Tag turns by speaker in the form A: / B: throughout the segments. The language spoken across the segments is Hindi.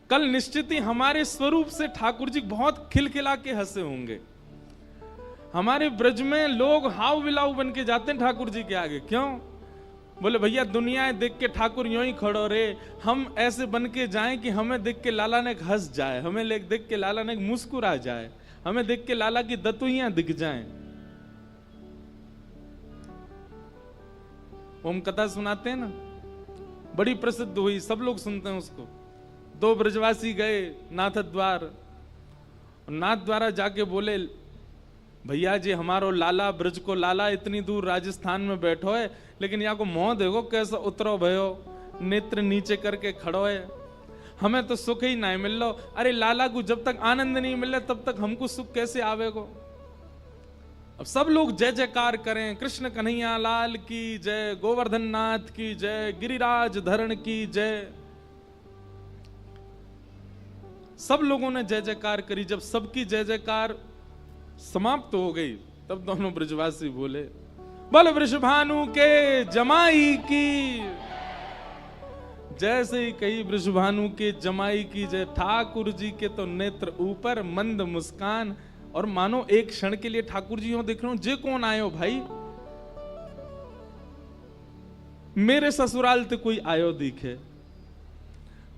A: कल निश्चित ही हमारे स्वरूप से ठाकुर जी बहुत खिलखिला के हंसे होंगे। हमारे ब्रज में लोग हाव बिलाव बन के जाते हैं ठाकुर जी के आगे। क्यों? बोले भैया दुनिया देख के ठाकुर यूं ही खड़ो रे, हम ऐसे बन के जाएं कि हमें देख के लाला ने हंस जाए, हमें देख के लाला ने मुस्कुरा जाए, हमें देख के लाला की दतुइयां दिख जाएं। ओम कथा सुनाते हैं ना, बड़ी प्रसिद्ध हुई, सब लोग सुनते हैं उसको। दो ब्रजवासी गए नाथ द्वार, नाथ द्वारा जाके बोले भैया जी हमारो लाला ब्रज को लाला इतनी दूर राजस्थान में बैठो है, लेकिन यहाँ को मोह देखो कैसा उतरो भयो, नेत्र नीचे करके खड़ो है, हमें तो सुख ही नहीं मिल लो। अरे लाला को जब तक आनंद नहीं मिल रहा तब तक हमको सुख कैसे आवेगो। अब सब लोग जय जयकार करें, कृष्ण कन्हैया लाल की जय, गोवर्धन नाथ की जय, गिरिराज धरण की जय। सब लोगों ने जय जयकार करी। जब सबकी जय जयकार समाप्त हो गई तब दोनों ब्रजवासी बोले बोल वृषभानु के जमाई की। जैसे ही कही वृषभानु के जमाई की जय, ठाकुर जी के तो नेत्र ऊपर, मंद मुस्कान, और मानो एक क्षण के लिए ठाकुर जी हो देख रहे हो, जे कौन आयो भाई, मेरे ससुराल ते कोई आयो दिखे।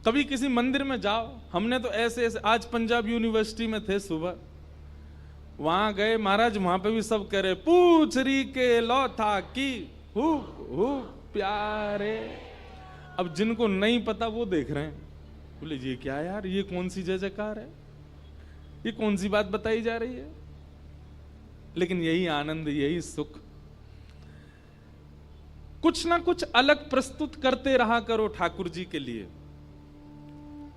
A: कभी किसी मंदिर में जाओ, हमने तो ऐसे ऐसे, आज पंजाब यूनिवर्सिटी में थे सुबह, वहां गए महाराज, वहां पे भी सब कह रहे पूछ री के लो था की हु प्यारे। अब जिनको नहीं पता वो देख रहे हैं, बोले ये क्या यार, ये कौन सी जय जयकार है, ये कौन सी बात बताई जा रही है। लेकिन यही आनंद, यही सुख। कुछ ना कुछ अलग प्रस्तुत करते रहा करो ठाकुर जी के लिए,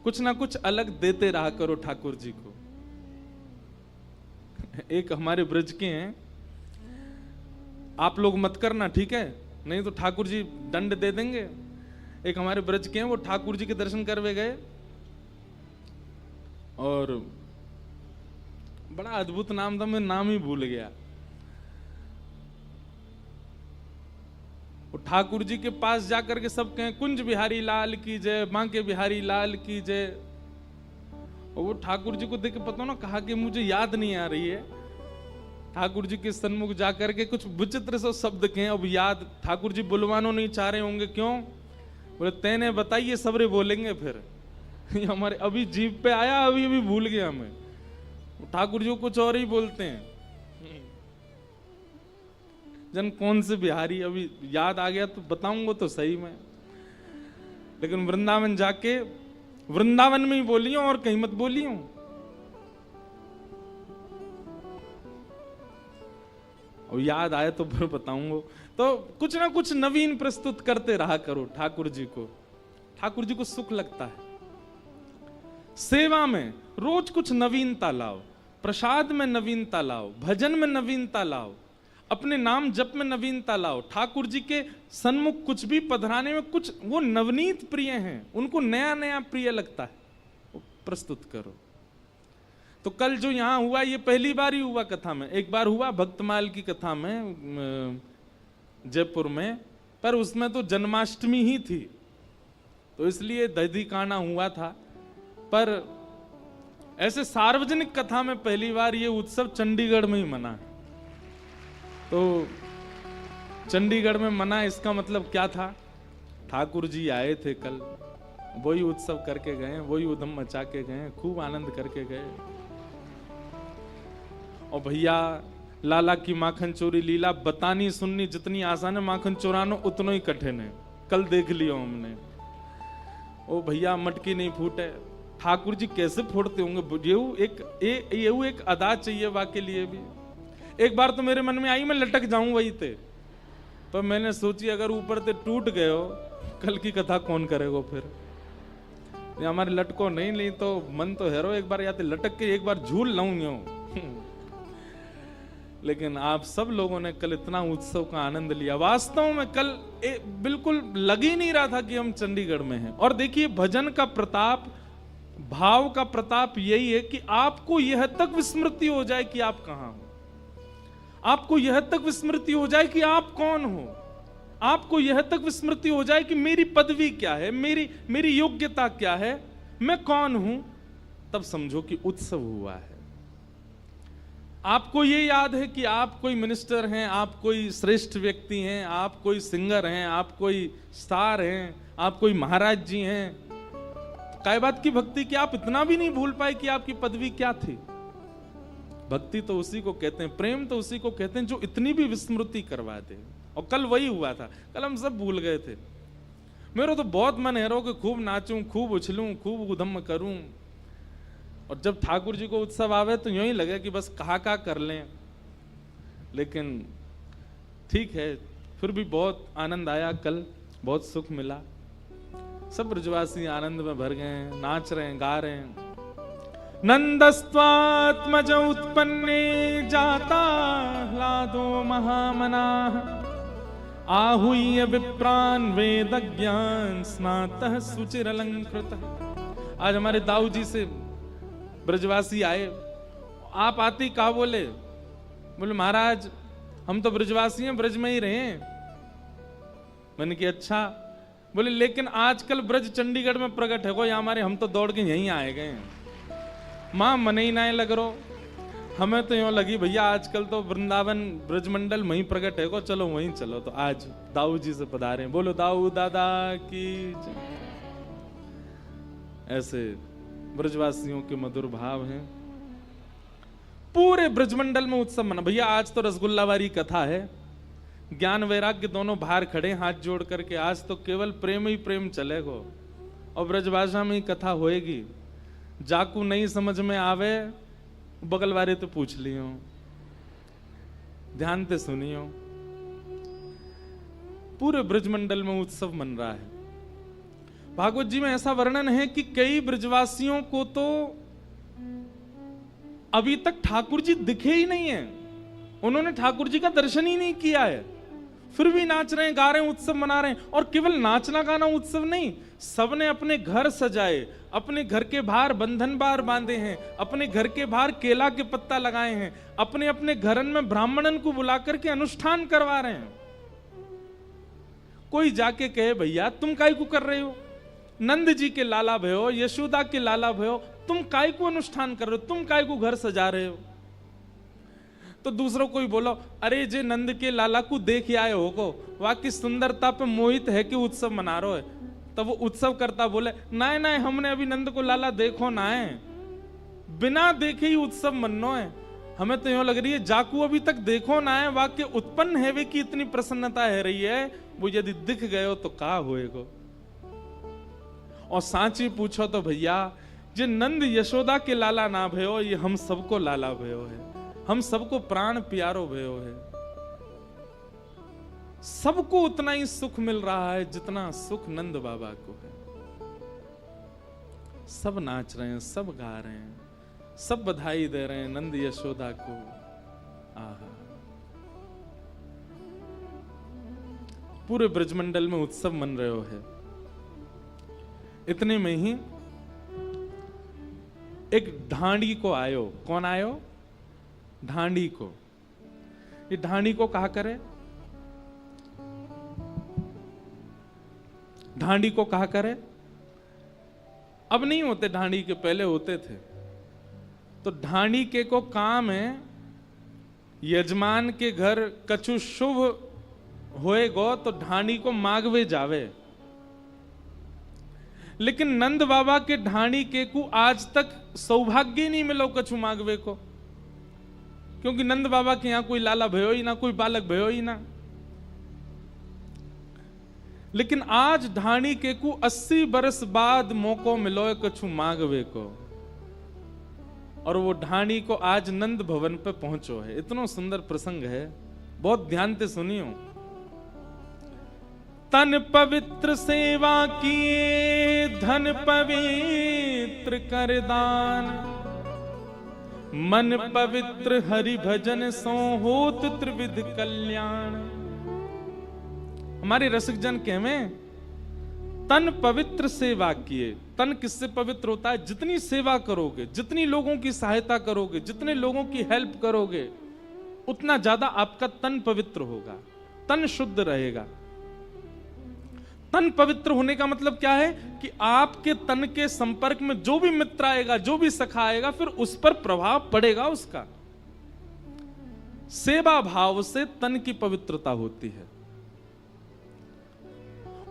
A: कुछ ना कुछ अलग देते रहा करो ठाकुर जी को। एक हमारे ब्रज के हैं, आप लोग मत करना ठीक है, नहीं तो ठाकुर जी दंड दे देंगे। एक हमारे ब्रज के हैं, वो ठाकुर जी के दर्शन करवे गए और बड़ा अद्भुत नाम था, मैं नाम ही भूल गया। वो ठाकुर जी के पास जाकर के सब कहें कुंज बिहारी लाल की जय, बांके बिहारी लाल की जय। और वो ठाकुर जी को देख के पता ना कहा कि मुझे याद नहीं आ रही है। ठाकुर जी के सन्मुख जाकर के कुछ विचित्र से शब्द कहें, अब याद ठाकुर जी बुलवानो नहीं चाह रहे होंगे। क्यों? बोले तेने बताइए, सबरे बोलेंगे फिर हमारे अभी जीभ पे आया, अभी अभी भूल गया हमें। ठाकुर जी कुछ और ही बोलते हैं, जन कौन से बिहारी, अभी याद आ गया तो बताऊंगा तो सही में। लेकिन वृंदावन जाके वृंदावन में ही बोलियो और कहीं मत बोलियो। और याद आए तो फिर बताऊंगा। तो कुछ ना कुछ नवीन प्रस्तुत करते रहा करो ठाकुर जी को। ठाकुर जी को सुख लगता है। सेवा में रोज कुछ नवीनता लाओ, प्रसाद में नवीनता लाओ, भजन में नवीनता लाओ, अपने नाम जप में नवीनता लाओ। ठाकुर जी के सन्मुख कुछ भी पधराने में कुछ वो नवनीत प्रिय हैं, उनको नया नया प्रिय लगता है, वो प्रस्तुत करो। तो कल जो यहां हुआ ये पहली बार ही हुआ कथा में, एक बार हुआ भक्तमाल की कथा में जयपुर में, पर उसमें तो जन्माष्टमी ही थी तो इसलिए दधी काना हुआ था। पर ऐसे सार्वजनिक कथा में पहली बार ये उत्सव चंडीगढ़ में ही मना है। तो चंडीगढ़ में मना, इसका मतलब क्या था? ठाकुर जी आए थे कल, वही उत्सव करके गए, वही उधम मचा के गए, खूब आनंद करके गए। और भैया लाला की माखन चोरी लीला बतानी सुननी जितनी आसान है, माखन चोराना उतना ही कठिन है। कल देख लियो हमने। ओ भैया मटकी नहीं फूटे, ठाकुर जी कैसे फोड़ते होंगे। ये एक अदा चाहिए वाह के लिए भी। एक बार तो मेरे मन में आई मैं लटक जाऊं वही थे, पर मैंने सोची अगर ऊपर से टूट गए हो कल की कथा कौन करेगा फिर। हमारे लटको नहीं ली तो मन तो हैरो एक बार या तो लटक के एक बार झूल लाऊं यूं लेकिन आप सब लोगों ने कल इतना उत्सव का आनंद लिया। वास्तव में कल बिल्कुल लग ही नहीं रहा था कि हम चंडीगढ़ में हैं। और देखिए भजन का प्रताप, भाव का प्रताप यही है कि आपको यह तक विस्मृति हो जाए कि आप कहां हो, आपको यह तक विस्मृति हो जाए कि आप कौन हो, आपको यह तक विस्मृति हो जाए कि मेरी पदवी क्या है, मेरी योग्यता क्या है, मैं कौन हूं, तब समझो कि उत्सव हुआ है। आपको ये याद है कि आप कोई मिनिस्टर हैं, आप कोई श्रेष्ठ व्यक्ति हैं, आप कोई सिंगर हैं, आप कोई स्टार हैं, आप कोई महाराज जी हैं, तो काय बात की भक्ति कि आप इतना भी नहीं भूल पाए कि आपकी पदवी क्या थी। भक्ति तो उसी को कहते हैं, प्रेम तो उसी को कहते हैं जो इतनी भी विस्मृति करवा दे। और कल वही हुआ था, कल हम सब भूल गए थे। मेरा तो बहुत मन है रो कि खूब नाचूं, खूब उछलूं, खूब उधम करूं, और जब ठाकुर जी को उत्सव आवे तो यूं ही लगे कि बस कहा कर लें। लेकिन ठीक है, फिर भी बहुत आनंद आया, कल बहुत सुख मिला। सब ब्रजवासी आनंद में भर गए, नाच रहे हैं, गा रहे हैं। नंदस्त्वात्मज उत्पन्ने जाता ह्लादो महामनाः, आहूय विप्रान वेदज्ञान स्नातः सुचिरलंकृतः। आज हमारे दाऊ जी से ब्रजवासी आए, आप आती कहा बोले महाराज हम तो ब्रजवासी हैं, ब्रज में ही रहे हैं। मैंने कहा अच्छा। बोले लेकिन आजकल ब्रज चंडीगढ़ में प्रकट है को, या हमारे हम तो दौड़ के यहीं आए गए हैं। मां मन ही ना लग रो, हमें तो यूं लगी भैया आजकल तो वृंदावन ब्रजमंडल वहीं प्रकट है को, चलो वहीं चलो। तो आज दाऊ जी से पधारे, बोलो दाऊ दादा की जय। ऐसे ब्रजवासियों के मधुर भाव हैं। पूरे ब्रजमंडल में उत्सव मना। भैया आज तो रसगुल्लावारी कथा है, ज्ञान वैराग्य दोनों बाहर खड़े हाथ जोड़ करके, आज तो केवल प्रेम ही प्रेम चलेगा और ब्रजभाषा में ही कथा होएगी। जाकू नहीं समझ में आवे बगल वाले तो पूछ लियो, ध्यान से सुनियो। पूरे ब्रजमंडल में उत्सव मन रहा है। भागवत जी में ऐसा वर्णन है कि कई ब्रजवासियों को तो अभी तक ठाकुर जी दिखे ही नहीं है, उन्होंने ठाकुर जी का दर्शन ही नहीं किया है, फिर भी नाच रहे हैं, गा रहे हैं, उत्सव मना रहे हैं। और केवल नाचना गाना उत्सव नहीं, सबने अपने घर सजाए, अपने घर के बाहर बंधन बार बांधे हैं, अपने घर के बाहर केला के पत्ता लगाए हैं, अपने अपने घरन में ब्राह्मणन को बुला करके अनुष्ठान करवा रहे हैं। कोई जाके कहे भैया तुम काय को कर रहे हो, नंद जी के लाला भयो, यशोदा के लाला भयो, तुम काय को अनुष्ठान कर रहे हो, तुम काय को घर सजा रहे हो। तो दूसरों कोई बोलो अरे जे नंद के लाला को देख आए हो को, वाकई सुंदरता पे मोहित है कि उत्सव मना रहे है। तब वो उत्सव करता बोले नाय नाय हमने अभी नंद को लाला देखो ना है, बिना देखे ही उत्सव मनो है। हमें तो यूं लग रही है जाकू अभी तक देखो ना है, वाक्य उत्पन्न है वे की इतनी प्रसन्नता है रही है, वो यदि दिख गए हो तो का होएगो। और सांची पूछो तो भैया जे नंद यशोदा के लाला ना भयो, ये हम सबको लाला भयो है, हम सबको प्राण प्यारो भयो है। सबको उतना ही सुख मिल रहा है जितना सुख नंद बाबा को है। सब नाच रहे हैं, सब गा रहे हैं, सब बधाई दे रहे हैं नंद यशोदा को। आहा, पूरे ब्रजमंडल में उत्सव मन रहे हो है। इतने में ही एक ढांडी को आयो। कौन आयो? ढांडी को। ये ढांडी को कहा करे, ढांडी को कहा करे। अब नहीं होते ढांडी के, पहले होते थे। तो ढांडी के को काम है यजमान के घर कछु शुभ होएगो तो ढांडी को मांगवे जावे। लेकिन नंद बाबा के ढांडी के को आज तक सौभाग्य नहीं मिलो कछु मांगवे को, क्योंकि नंद बाबा के यहां कोई लाला भयो ही ना, कोई बालक भयो ही ना। लेकिन आज ढाणी के को 80 बरस बाद मौको मिलो है कछु मांगवे को, और वो ढाणी को आज नंद भवन पे पहुंचो है। इतना सुंदर प्रसंग है, बहुत ध्यान से सुनियो। तन पवित्र सेवा किए धन पवित्र कर दान, मन पवित्र हरि भजन सो होत त्रिविध कल्याण। हमारे रसिक जन कहवे तन पवित्र सेवा किए। तन किससे पवित्र होता है? जितनी सेवा करोगे, जितनी लोगों की सहायता करोगे, जितने लोगों की हेल्प करोगे, उतना ज्यादा आपका तन पवित्र होगा, तन शुद्ध रहेगा। तन पवित्र होने का मतलब क्या है कि आपके तन के संपर्क में जो भी मित्र आएगा, जो भी सखा आएगा, फिर उस पर प्रभाव पड़ेगा उसका। सेवा भाव से तन की पवित्रता होती है,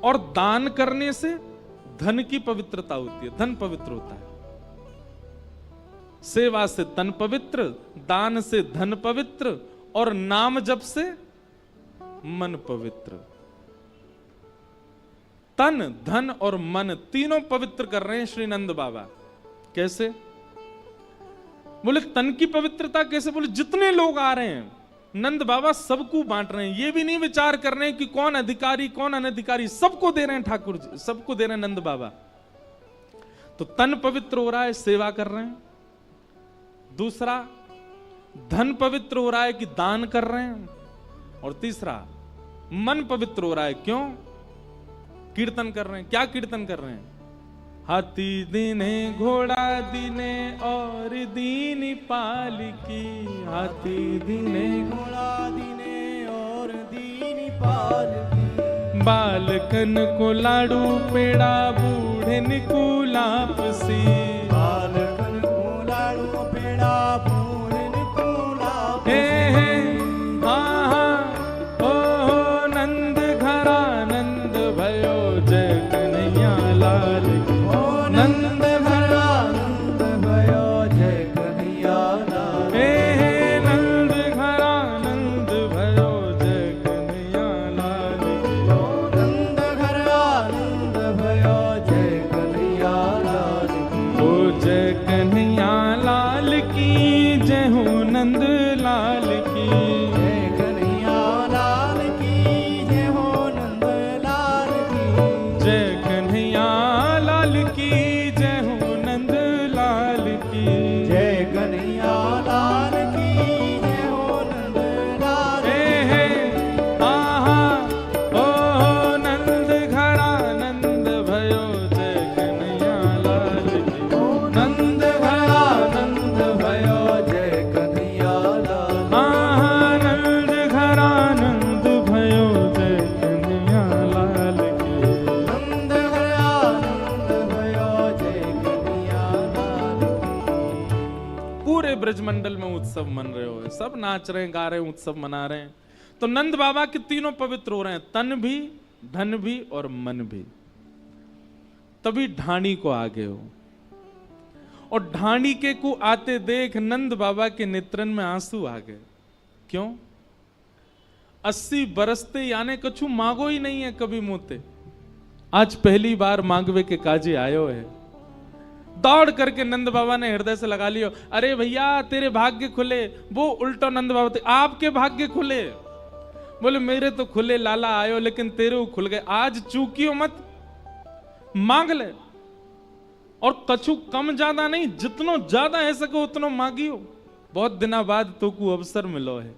A: और दान करने से धन की पवित्रता होती है, धन पवित्र होता है। सेवा से तन पवित्र, दान से धन पवित्र, और नाम जप से मन पवित्र। तन, धन और मन तीनों पवित्र कर रहे हैं श्री नंद बाबा। कैसे? बोले तन की पवित्रता कैसे? बोले जितने लोग आ रहे हैं नंद बाबा सबको बांट रहे हैं। ये भी नहीं विचार कर रहे हैं कि कौन अधिकारी कौन अनधिकारी, सबको दे रहे हैं ठाकुर जी, सबको दे रहे हैं नंद बाबा। तो तन पवित्र हो रहा है, सेवा कर रहे हैं। दूसरा, धन पवित्र हो रहा है कि दान कर रहे हैं। और तीसरा, मन पवित्र हो रहा है। क्यों? कीर्तन कर रहे हैं। क्या कीर्तन कर रहे हैं? हाथी दीने घोड़ा दीने और दीनी पालिकी, हाथी दीने
B: घोड़ा दीने और दीनी पालकी,
A: बालकन को लाडू पेड़ा बूढ़े को लापसी,
B: बालकन को लाडू पेड़ा बूढ़े को लापसी।
A: हाँ हाँ ओ नंद घरा नंद भयो जय कन्हैया लाल की,
B: नंद घरा नंद भयो जय कन्हैया लाल,
A: नंद घरा नंद भयो जय कन्हैया लाल की,
B: नंद घरा नंद भयो जय कन्हैया लाल,
A: ओ जय कन्हैया लाल की जय हो नंद लाल की,
B: जय कन्हैया लाल की जय हो नंद लाल की,
A: जय कन्हैया लाल की जय हो नंद लाल की,
B: जय कन्हैया लाल की जय हो नंद लाल
A: आहा ओ नंद घरा नंद भयो जय कन्हैया लाल की,
B: नंद घरा नंद भयो जय कन्हैया लाल,
A: आहा नंद घरा नंद भयो जय कन्हैया लाल की।
B: नंद घरा नंद भयो जय कन्हैया लाल की।
A: पूरे ब्रजमंडल में उत्सव मन रहे हो, सब नाच रहे हैं, गा रहे हैं, उत्सव मना रहे हैं। तो नंद बाबा के तीनों पवित्र हो रहे हैं, तन भी, धन भी और मन भी। तभी ढाणी को आगे हो, और ढाणी के को आते देख नंद बाबा के नेत्रन में आंसू आ गए। क्यों? 80 बरसते यानी कछु मांगो ही नहीं है कभी मोते, आज पहली बार मांगवे के काजे आयो है। दौड़ करके नंद बाबा ने हृदय से लगा लियो, अरे भैया तेरे भाग्य खुले। वो उल्टो नंद बाबा थे, आपके भाग्य खुले? बोले मेरे तो खुले लाला आयो, लेकिन तेरे वो खुल गए। आज चूकियो मत, मांग ले, और कछु कम ज्यादा नहीं, जितनो ज्यादा है सको उतनो मांगियो। बहुत दिना बाद तो को अवसर मिलो है।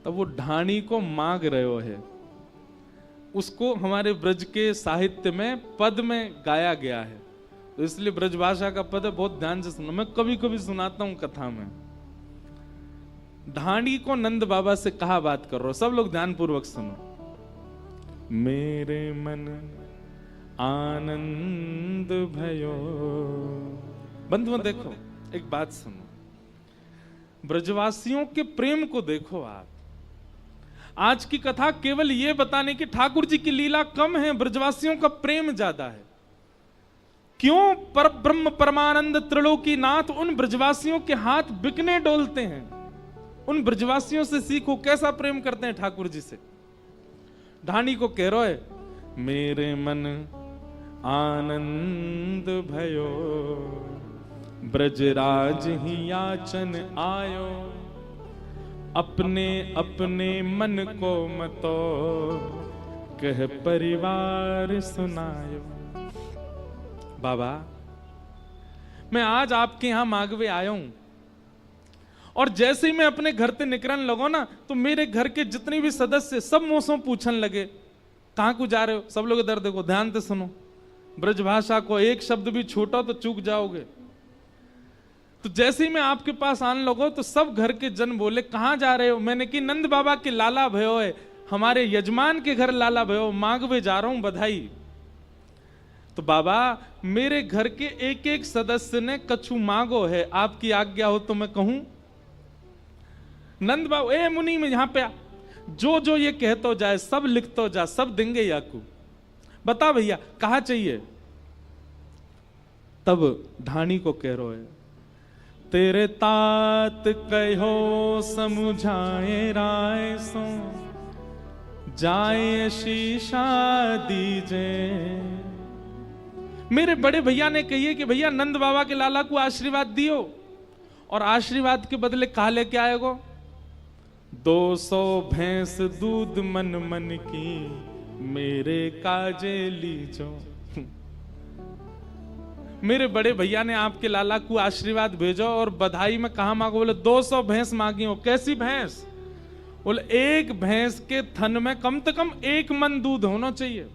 A: तब वो ढाणी को मांग रहे है। उसको हमारे ब्रज के साहित्य में पद में गाया गया है, तो इसलिए ब्रजभाषा का पद है, बहुत ध्यान से सुनो। मैं कभी कभी सुनाता हूं कथा में। ढाणी को नंद बाबा से कहा बात कर रहा हो, सब लोग ध्यान पूर्वक सुनो। मेरे मन आनंद भयो। बंधुओं देखो, एक बात सुनो, ब्रजवासियों के प्रेम को देखो आप। आज की कथा केवल ये बताने की ठाकुर जी की लीला कम है, ब्रजवासियों का प्रेम ज्यादा है। क्यों? पर ब्रह्म परमानंद त्रिलोकी नाथ उन ब्रजवासियों के हाथ बिकने डोलते हैं। उन ब्रजवासियों से सीखो कैसा प्रेम करते हैं ठाकुर जी से। ढाणी को कह रहा है, मेरे मन आनंद भयो, ब्रजराज ही याचन आयो, अपने अपने मन को मतो, कह परिवार सुनायो। बाबा मैं आज आपके यहां मांगवे आया हूं, और जैसे ही मैं अपने घर से निकलने लगो ना, तो मेरे घर के जितने भी सदस्य सब मुझसे पूछने लगे, कहां को जा रहे हो? सब लोग इधर देखो, ध्यान से सुनो। ब्रजभाषा को एक शब्द भी छूटो तो चूक जाओगे। तो जैसे ही मैं आपके पास आने लगो, तो सब घर के जन बोले, कहां जा रहे हो? मैंने कि नंद बाबा के लाला भयो है, हमारे यजमान के घर लाला भयो, मांगवे जा रहा हूं बधाई। तो बाबा मेरे घर के एक एक सदस्य ने कछु मांगो है, आपकी आज्ञा हो तो मैं कहूं। नंद बाबू ए मुनि में यहां पे आ, जो जो ये कहतो जाए सब लिखतो जा, सब देंगे याकू। बता भैया कहा चाहिए। तब ढाणी को कह रो है, तेरे तात कहो समुझाए राय सो, जाए शीशा दीजे। मेरे बड़े भैया ने कहिए कि भैया नंद बाबा के लाला को आशीर्वाद दियो, और आशीर्वाद के बदले कहा लेके आएगो 200 भैंस दूध मन मन की, मेरे काजे लीजो। मेरे बड़े भैया ने आपके लाला को आशीर्वाद भेजो और बधाई में कहा मांगो, बोले 200 भैंस मांगी हो। कैसी भैंस? बोले एक भैंस के थन में कम से कम 1 मन दूध होना चाहिए।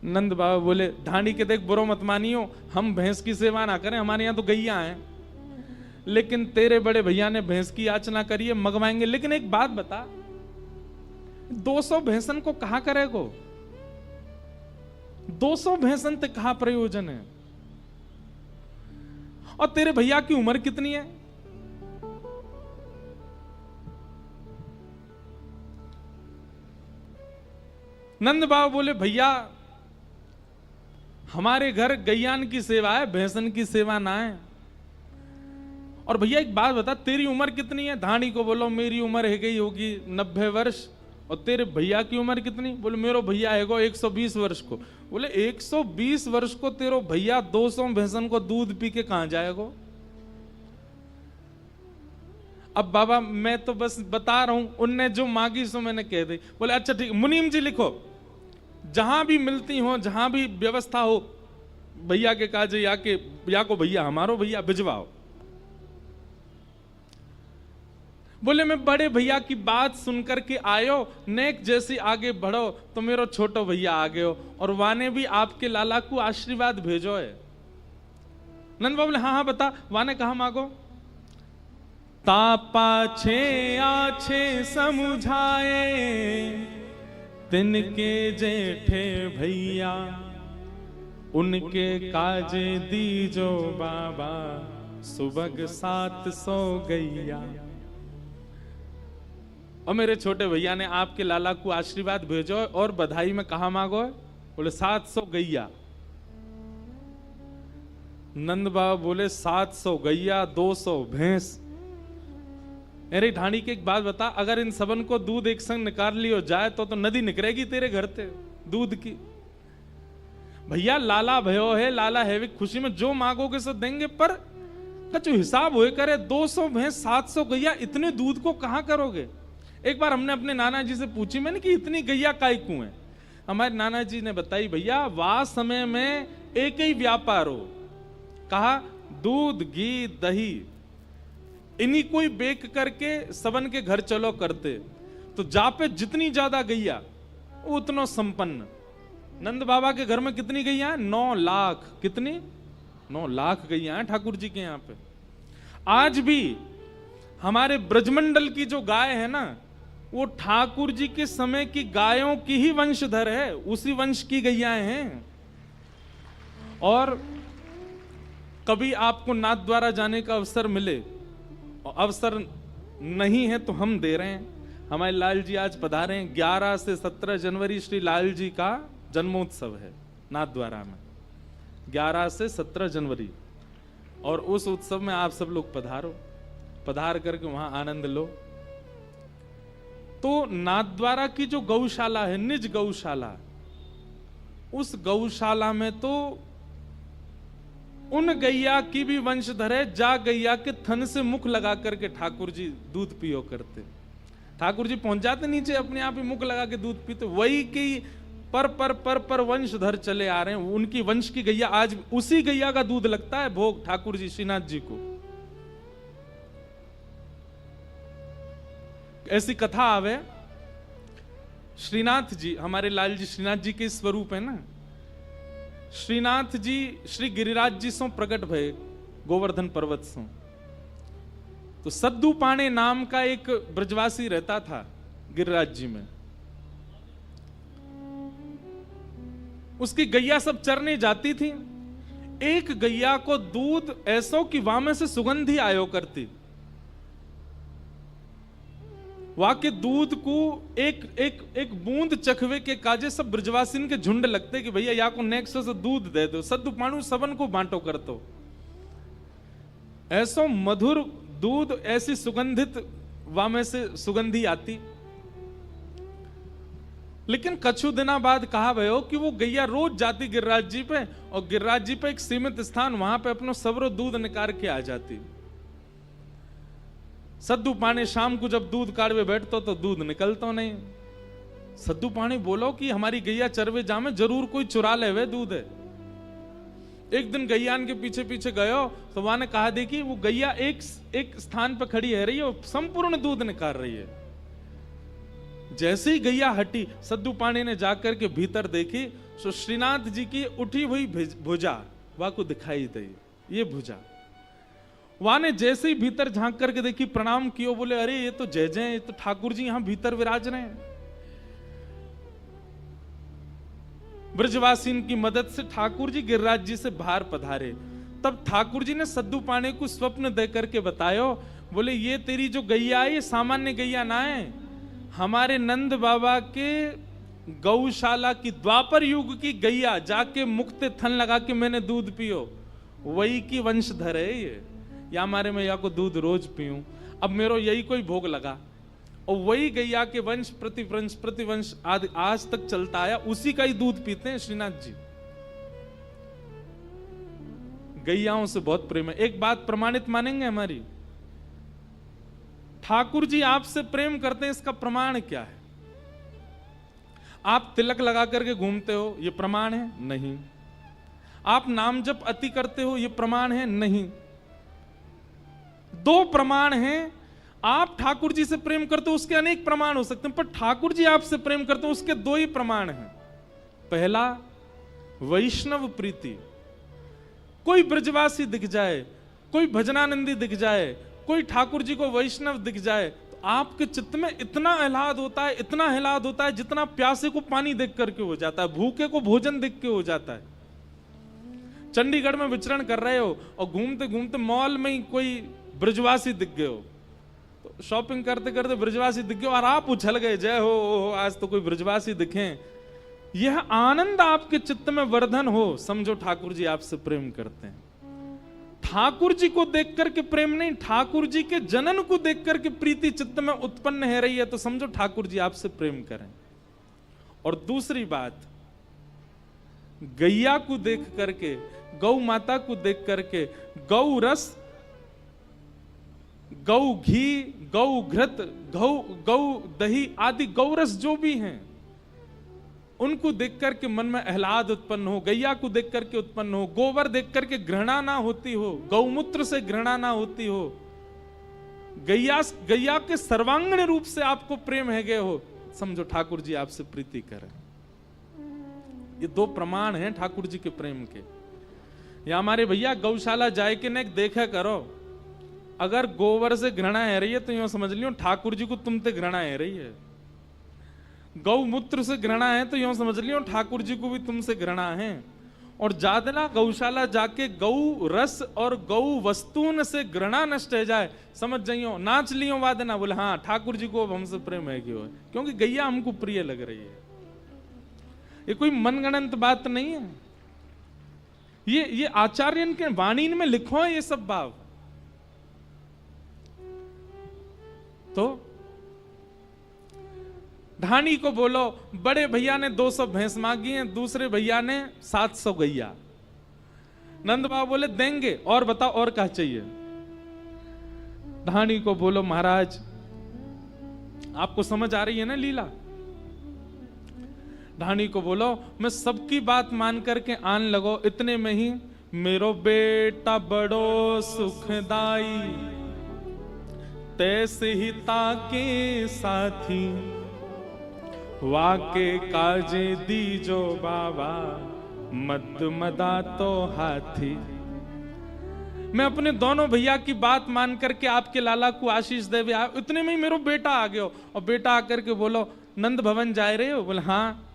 A: नंद बाबा बोले ढाणी के देख बुरो मत मानियो, हम भैंस की सेवा ना करें, हमारे यहां तो गैया हैं, लेकिन तेरे बड़े भैया ने भैंस की याचना करी है, मंगवाएंगे। लेकिन एक बात बता, 200 भैंसन को कहा करेगो? 200 भैंसन ते कहा प्रयोजन है? और तेरे भैया की उम्र कितनी है? नंद बाबा बोले भैया हमारे घर गैयान की सेवा है, भैंसन की सेवा ना है। और भैया एक बात बता, तेरी उम्र कितनी है? ढाणी को बोलो मेरी उम्र है गई होगी 90 वर्ष। और तेरे भैया की उम्र कितनी? बोले मेरो भैया है 120 वर्ष को। बोले 120 वर्ष को तेरो भैया 200 भैंसन को दूध पी के कहां जाएगा? अब बाबा मैं तो बस बता रहा हूं, उनने जो मांगी सो मैंने कह दी। बोले अच्छा ठीक, मुनीम जी लिखो, जहां भी मिलती हो, जहां भी व्यवस्था हो, भैया के काजे या को भैया हमारो भैया भिजवाओ। बोले मैं बड़े भैया की बात सुनकर के आयो, नेक जैसी आगे बढ़ो तो मेरो छोटो भैया आगे हो, और वाने भी आपके लाला को आशीर्वाद भेजो है। नंद बाबू बोले हाँ हाँ बता, वाने कहा मांगो? तापा छे आछे समुझाए, तिनके जेठे भैया, उनके काजे दीजो बाबा, सुबह 700 गैया। और मेरे छोटे भैया ने आपके लाला को आशीर्वाद भेजो और बधाई में कहा मांगो? बोले 700 गैया। नंद बाबा बोले 700 गैया 200 भैंस। अरे ढाणी की एक बात बता, अगर इन सबन को दूध एक संग निकाल लियो जाए तो नदी निकलेगी तेरे घर से दूध की। भैया लाला भयो है, लाला है, खुशी में जो मांगोगे सो देंगे, पर कछु हिसाब हुए करे 200 भैंस 700 गैया, इतने दूध को कहां करोगे? एक बार हमने अपने नाना जी से पूछी, मैंने कि इतनी गैया काय क्यों है? हमारे नाना जी ने बताई भैया वह समय में एक ही व्यापार हो, कहा दूध घी दही इन्हीं को ही बेक करके सबन के घर चलो करते, तो जा पे जितनी ज्यादा गैया उतना संपन्न। नंद बाबा के घर में कितनी गैया है? 9 लाख। कितनी? 9 लाख गैया है ठाकुर जी के यहाँ पे। आज भी हमारे ब्रजमंडल की जो गाय है ना, वो ठाकुर जी के समय की गायों की ही वंशधर है, उसी वंश की गैयाएं हैं। और कभी आपको नाथ द्वारा जाने का अवसर मिले, और अवसर नहीं है तो हम दे रहे हैं, हमारे लाल जी आज पधारे हैं। 11 से 17 जनवरी श्री लाल जी का जन्मोत्सव है नाथ द्वारा में, 11 से 17 जनवरी। और उस उत्सव में आप सब लोग पधारो, पधार करके वहां आनंद लो। तो नाथद्वारा की जो गौशाला है, निज गौशाला, उस गौशाला में तो उन गैया की भी वंशधर है, जा गैया के थन से मुख लगा करके ठाकुर जी दूध पियो करते। ठाकुर जी पहुंच जाते नीचे, अपने आप ही मुख लगा के दूध पीते। वही की पर वंशधर चले आ रहे हैं, उनकी वंश की गैया, आज उसी गैया का दूध लगता है भोग ठाकुर जी श्रीनाथ जी को। ऐसी कथा आवे, श्रीनाथ जी हमारे लाल जी श्रीनाथ जी के स्वरूप है ना। श्रीनाथ जी श्री गिरिराज जी सो प्रकट भय गोवर्धन पर्वत सो। तो सद्दू पाणे नाम का एक ब्रजवासी रहता था, गिरिराज जी में। उसकी गैया सब चरने जाती थी। एक गैया को दूध ऐसो कि वहां में से सुगंधी आयो करती। वहां के दूध को एक एक एक बूंद चखवे के काजे सब ब्रजवासिन के झुंड लगते कि भैया या को नेक्स्ट से दूध दे दो, सद्दु पाणु सबन को बांटो करतो। ऐसो मधुर दूध, ऐसी सुगंधित वहां में से सुगंधी आती। लेकिन कछु दिना बाद कहा भयो कि वो गैया रोज जाती गिरिराज जी पे, और गिरिराज जी पे एक सीमित स्थान, वहां पे अपनो सबरो दूध निकाल के आ जाती। सद्दू पानी शाम को जब दूध काढ़वे बैठतो तो दूध निकलतो नहीं। सद्दू पानी बोलो कि हमारी गैया चरवे जामे जरूर कोई चुरा ले वे दूध है। एक दिन गैयान के पीछे पीछे गयो तो वहां ने कहा देखी वो गैया एक स्थान पर खड़ी है रही है, संपूर्ण दूध निकाल रही है। जैसे ही गैया हटी, सद्दू पानी ने जाकर के भीतर देखी तो श्रीनाथ जी की उठी हुई भुजा वहां को दिखाई दी। ये भुजा वहां ने जैसे ही भीतर झांक करके देखी, प्रणाम कियो, बोले अरे ये तो जय जय, ये तो ठाकुर जी यहां भीतर विराज रहे हैं। ब्रजवासीन की मदद से ठाकुर जी गिरिराज जी से बाहर पधारे। तब ठाकुर जी ने सद्दू पाने को स्वप्न दे करके बतायो, बोले ये तेरी जो गैया है ये सामान्य गैया ना है, हमारे नंद बाबा के गौशाला की द्वापर युग की गैया, जाके मुक्ते थन लगा के मैंने दूध पियो, वही की वंशधर है ये। या हमारे मैया को दूध रोज पीऊं, अब मेरो यही कोई भोग लगा, और वही गैया के वंश प्रतिवंश आज तक चलता आया, उसी का ही दूध पीते हैं श्रीनाथ जी। गैयाओं से बहुत प्रेम है। एक बात प्रमाणित मानेंगे हमारी, ठाकुर जी आपसे प्रेम करते हैं, इसका प्रमाण क्या है? आप तिलक लगा करके घूमते हो, ये प्रमाण है? नहीं। आप नाम जप अति करते हो, ये प्रमाण है? नहीं। दो प्रमाण हैं। आप ठाकुर जी से प्रेम करते हो, उसके अनेक प्रमाण हो सकते हैं, पर ठाकुर जी आपसे प्रेम करते हो, उसके दो ही प्रमाण हैं। पहला, वैष्णव प्रीति। कोई ब्रजवासी दिख जाए, कोई भजनानंदी दिख जाए, कोई ठाकुर जी को वैष्णव दिख जाए, तो आपके चित्त में इतना आह्लाद होता है, इतना आह्लाद होता है, जितना प्यासे को पानी देख करके हो जाता है, भूखे को भोजन देख के हो जाता है। चंडीगढ़ में विचरण कर रहे हो और घूमते घूमते मॉल में ही कोई ब्रजवासी दिख गए हो, तो शॉपिंग करते करते ब्रजवासी दिख गए और आप उछल गए, जय हो आज तो कोई ब्रजवासी दिखे। यह आनंद आपके चित्त में वर्धन हो, समझो ठाकुर जी आपसे प्रेम करते हैं। ठाकुर जी को देख करके प्रेम नहीं, ठाकुर जी के जनन को देख करके प्रीति चित्त में उत्पन्न है रही है, तो समझो ठाकुर जी आपसे प्रेम करें। और दूसरी बात, गैया को देख करके, गौ माता को देख करके, गौ रस, गौ घी, गौ घृत, गौ दही आदि गौ रस जो भी हैं, उनको देख करके मन में आह्लाद उत्पन्न हो, गैया को देख करके उत्पन्न हो, गोबर देख करके घृणा ना होती हो, गौमूत्र से घृणा ना होती हो, गैया के सर्वांगीण रूप से आपको प्रेम है गए हो, समझो ठाकुर जी आपसे प्रीति करें। ये दो प्रमाण हैं ठाकुर जी के प्रेम के। या हमारे भैया गौशाला जाए के न देखा करो, अगर गोबर से घृणा है रही है तो यूं समझ लियो ठाकुर जी को तुमसे घृणा है रही है। गौमूत्र से घृणा है तो यूं समझ लियो ठाकुर जी को भी तुमसे घृणा है। और जादना गौशाला जाके गौ रस और गौ वस्तुन से घृणा नष्ट है जाए, समझ जाइयो, नाच लियो वादना, बोले हाँ ठाकुर जी को अब हमसे प्रेम है क्यों है, क्योंकि गैया हमको प्रिय लग रही है। ये कोई मनगणंत बात नहीं है, ये आचार्यन के वाणी में लिखो है ये सब भाव। तो ढाणी को बोलो, बड़े भैया ने 200 भैंस मांगी हैं, दूसरे भैया ने 700 गैया। नंद बाबा बोले देंगे, और बताओ और क्या चाहिए। ढाणी को बोलो महाराज आपको समझ आ रही है ना लीला। ढाणी को बोलो मैं सबकी बात मान करके आन लगो, इतने में ही मेरो बेटा बड़ो सुखदाई, तैसे ही ताके साथी, वाके काजे दीजो बाबा, मद मदा तो हाथी। मैं अपने दोनों भैया की बात मान करके आपके लाला को आशीष दे भी इतने में ही मेरा बेटा आ गयो, और बेटा आकर के बोलो नंद भवन जा रहे हो? बोले हाँ।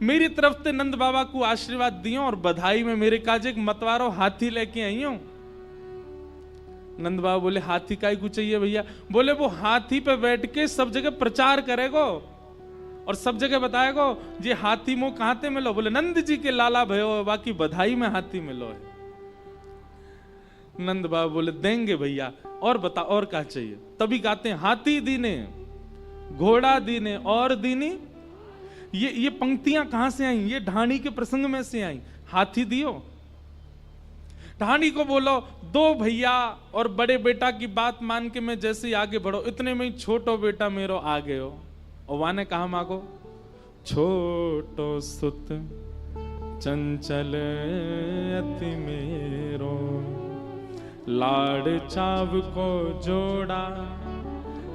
A: मेरी तरफ से नंद बाबा को आशीर्वाद दियो और बधाई में मेरे काज एक मतवारो हाथी लेके आई हूं। नंद बाबा बोले हाथी काय को चाहिए भैया? बोले वो हाथी पे बैठ के सब जगह प्रचार करेगो और सब जगह बताएगो ये हाथी मो कहां ते मिलो? बोले नंद जी के लाला भयो, बाकी बधाई में हाथी मिलो है। नंद बाबा बोले देंगे भैया, और बता और क्या चाहिए? तभी कहते हैं हाथी दीने, घोड़ा दीने और दीनी। ये पंक्तियां कहां से आई? ये ढाणी के प्रसंग में से आई। हाथी दियो, ढाणी को बोलो दो भैया और बड़े बेटा की बात मान के मैं जैसे आगे बढ़ो, इतने में ही छोटो बेटा मेरो आ गए हो। और वाने कहा मांगो, छोटो सुत चंचल अति मेरो, लाड़ चाव को जोड़ा,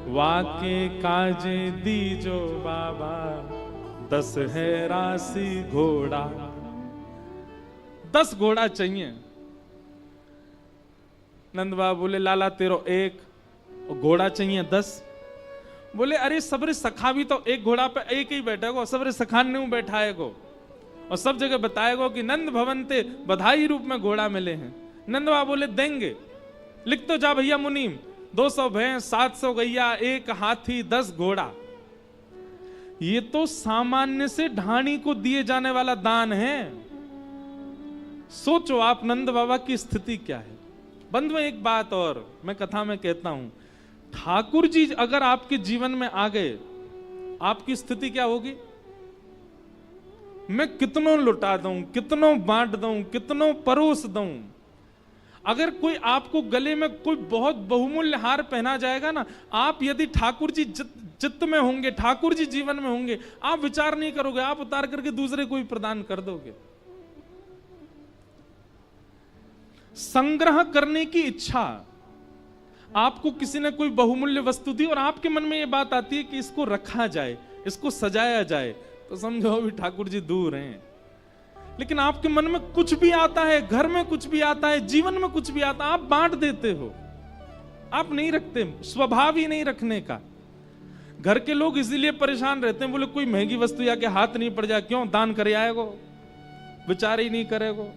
A: वाके काजे दीजो बाबा, 10 है राशि घोड़ा। 10 घोड़ा चाहिए। नंद बाबा बोले लाला तेरो 1 और घोड़ा चाहिए 10। बोले अरे सबरे सखा भी तो एक घोड़ा पे एक ही बैठेगो, सबरे सखान ने बैठाएगो और सब जगह बताएगो कि नंद भवन ते बधाई रूप में घोड़ा मिले हैं। नंद बाबा बोले देंगे, लिख तो जा भैया मुनीम, 200 भैंस, 700 गैया, 1 हाथी, 10 घोड़ा। ये तो सामान्य से ढाणी को दिए जाने वाला दान है। सोचो आप नंद बाबा की स्थिति क्या है। बंधुओं एक बात और मैं कथा में कहता हूं, ठाकुर जी अगर आपके जीवन में आ गए, आपकी स्थिति क्या होगी? मैं कितनों लुटा दूं, कितनों बांट दूं, कितनों परोस दूं। अगर कोई आपको गले में कोई बहुत बहुमूल्य हार पहना जाएगा ना, आप यदि ठाकुर जी चित्त में होंगे, ठाकुर जी जीवन में होंगे, आप विचार नहीं करोगे, आप उतार करके दूसरे को ही प्रदान कर दोगे। संग्रह करने की इच्छा, आपको किसी ने कोई बहुमूल्य वस्तु दी और आपके मन में यह बात आती है कि इसको रखा जाए, इसको सजाया जाए, तो समझो अभी ठाकुर जी दूर हैं। लेकिन आपके मन में कुछ भी आता है, घर में कुछ भी आता है, जीवन में कुछ भी आता है, आप बांट देते हो, आप नहीं रखते, स्वभाव ही नहीं रखने का। घर के लोग इसीलिए परेशान रहते हैं, बोले कोई महंगी वस्तु या के हाथ नहीं पड़ जाए, क्यों दान कर आएगो, विचार ही नहीं करेगो।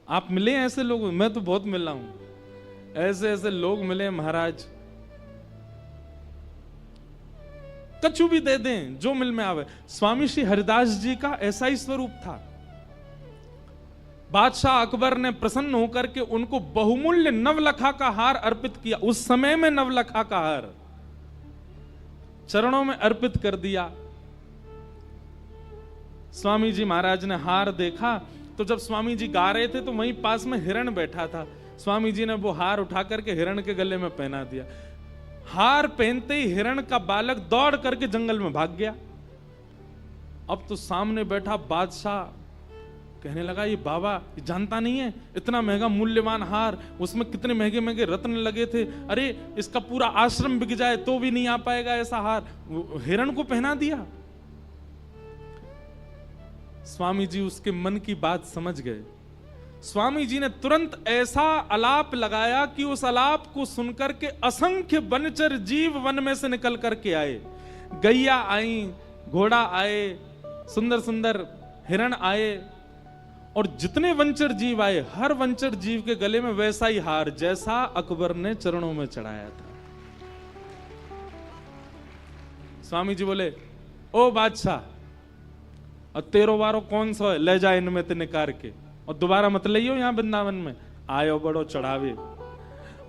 A: आप मिले ऐसे लोग? मैं तो बहुत मिला हूं, ऐसे ऐसे लोग मिले महाराज, कछु भी दे दें जो मिल में आवे। स्वामी श्री हरिदास जी का ऐसा ही स्वरूप था। बादशाह अकबर ने प्रसन्न होकर के उनको बहुमूल्य नवलखा का हार अर्पित किया। उस समय में नवलखा का हार चरणों में अर्पित कर दिया। स्वामी जी महाराज ने हार देखा तो जब स्वामी जी गा रहे थे तो वहीं पास में हिरण बैठा था। स्वामी जी ने वो हार उठा करके हिरण के गले में पहना दिया। हार पहनते ही हिरण का बालक दौड़ करके जंगल में भाग गया। अब तो सामने बैठा बादशाह कहने लगा, ये बाबा ये जानता नहीं है, इतना महंगा मूल्यवान हार, उसमें कितने महंगे महंगे रत्न लगे थे, अरे इसका पूरा आश्रम बिक जाए तो भी नहीं आ पाएगा ऐसा हार, हिरण को पहना दिया। स्वामी जी उसके मन की बात समझ गए। स्वामी जी ने तुरंत ऐसा अलाप लगाया कि उस अलाप को सुनकर के असंख्य वनचर जीव वन में से निकल करके आए। गैया आई, घोड़ा आए, सुंदर सुंदर हिरण आए, और जितने वंचर जीव आए, हर वंचर जीव के गले में वैसा ही हार जैसा अकबर ने चरणों में चढ़ाया था। स्वामी जी बोले, ओ बादशाह, और तेरो वारो कौन सा है, ले जा इनमें ते निकार के और दोबारा मत लियो यहां वृंदावन में। आयो बड़ो चढ़ावे।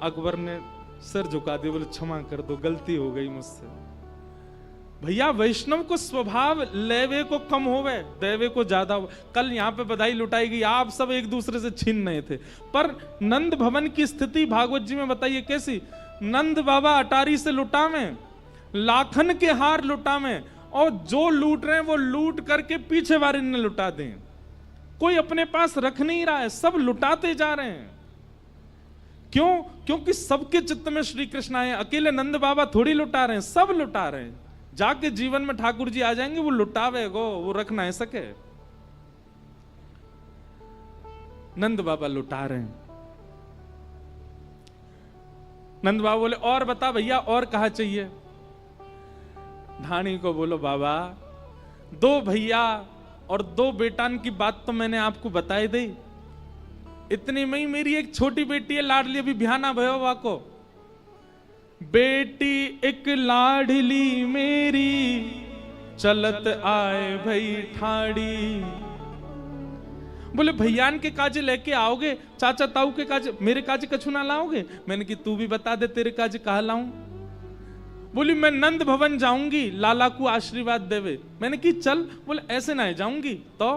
A: अकबर ने सिर झुका दिया, बोले क्षमा कर दो, गलती हो गई मुझसे। भैया वैष्णव को स्वभाव लेवे को कम होवे, देवे को ज्यादा हो। कल यहाँ पे बधाई लुटाई गई, आप सब एक दूसरे से छीन नहीं थे, पर नंद भवन की स्थिति भागवत जी में बताइए कैसी। नंद बाबा अटारी से लुटा में, लाखन के हार लुटा में, और जो लूट रहे हैं वो लूट करके पीछे वाले ने लुटा दें। कोई अपने पास रख नहीं रहा है, सब लुटाते जा रहे हैं। क्यों? क्योंकि सबके चित्त में श्री कृष्ण आए। अकेले नंद बाबा थोड़ी लुटा रहे हैं, सब लुटा रहे हैं। जाके जीवन में ठाकुर जी आ जाएंगे, वो लुटावे गो, वो रख ना सके। नंद बाबा लुटा रहे हैं। नंद बाबा बोले और बता भैया, और कहा चाहिए? ढाणी को बोलो बाबा, 2 भैया और 2 बेटान की बात तो मैंने आपको बताई दी। इतनी में ही मेरी एक छोटी बेटी है लाडली, अभी बिहाना भयो वाको। बेटी एक लाडली मेरी, चलत आए भई ठाड़ी। बोले भैयान के काजे लेके आओगे, चाचा ताऊ के काजे, मेरे काजे कछु ना लाओगे? मैंने कि तू भी बता दे तेरे काजे कहा लाऊं। बोली मैं नंद भवन जाऊंगी, लाला को आशीर्वाद देवे। मैंने कि चल। बोले ऐसे ना जाऊंगी तो